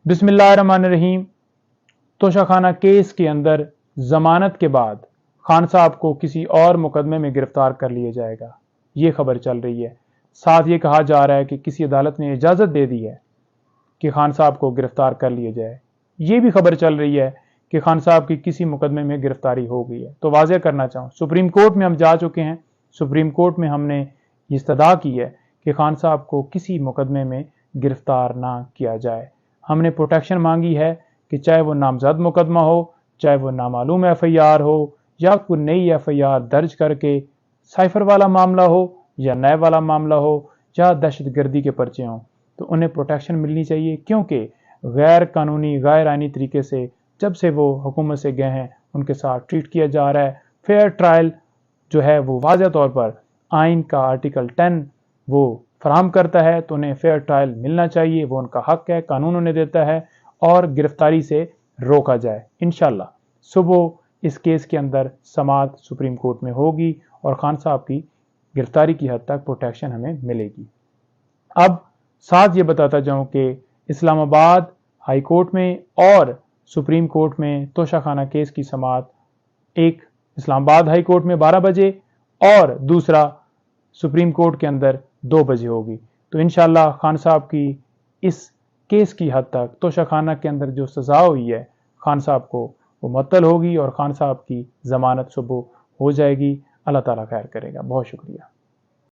बिस्मिल्लाहिर्रहमानिर्रहीम। तोशाखाना केस के अंदर जमानत के बाद खान साहब को किसी और मुकदमे में गिरफ्तार कर लिया जाएगा, ये खबर चल रही है। साथ ये कहा जा रहा है कि किसी अदालत ने इजाज़त दे दी है कि खान साहब को गिरफ्तार कर लिया जाए। ये भी खबर चल रही है कि खान साहब की किसी मुकदमे में गिरफ्तारी हो गई है। तो वाज़ेह करना चाहूँ, सुप्रीम कोर्ट में हम जा चुके हैं। सुप्रीम कोर्ट में हमने इस्तदा की है कि खान साहब को किसी मुकदमे में गिरफ्तार ना किया जाए। हमने प्रोटेक्शन मांगी है कि चाहे वो नामजद मुकदमा हो, चाहे वो नामालूम FIR हो, या कोई नई FIR दर्ज करके साइफर वाला मामला हो या नए वाला मामला हो, या दहशतगर्दी के पर्चे हों, तो उन्हें प्रोटेक्शन मिलनी चाहिए। क्योंकि गैर कानूनी गैर आइनी तरीके से जब से वो हुकूमत से गए हैं उनके साथ ट्रीट किया जा रहा है। फेयर ट्रायल जो है वो वाज़ेह तौर पर आइन का आर्टिकल 10 वो फराहम करता है, तो उन्हें फेयर ट्रायल मिलना चाहिए, वो उनका हक है, कानून उन्हें देता है, और गिरफ्तारी से रोका जाए। इंशाल्लाह सुबह इस केस के अंदर समाअत सुप्रीम कोर्ट में होगी और खान साहब की गिरफ्तारी की हद तक प्रोटेक्शन हमें मिलेगी। अब साथ ये बताता जाऊं कि इस्लामाबाद हाई कोर्ट में और सुप्रीम कोर्ट में तोशाखाना केस की समाअत एक इस्लामाबाद हाई कोर्ट में 12 बजे और दूसरा सुप्रीम कोर्ट के अंदर 2 बजे होगी। तो इंशाल्लाह खान साहब की इस केस की हद तक तोशाखाना के अंदर जो सज़ा हुई है खान साहब को वो मुअत्तल होगी और खान साहब की ज़मानत सुबह हो जाएगी। अल्लाह ताला खैर करेगा। बहुत शुक्रिया।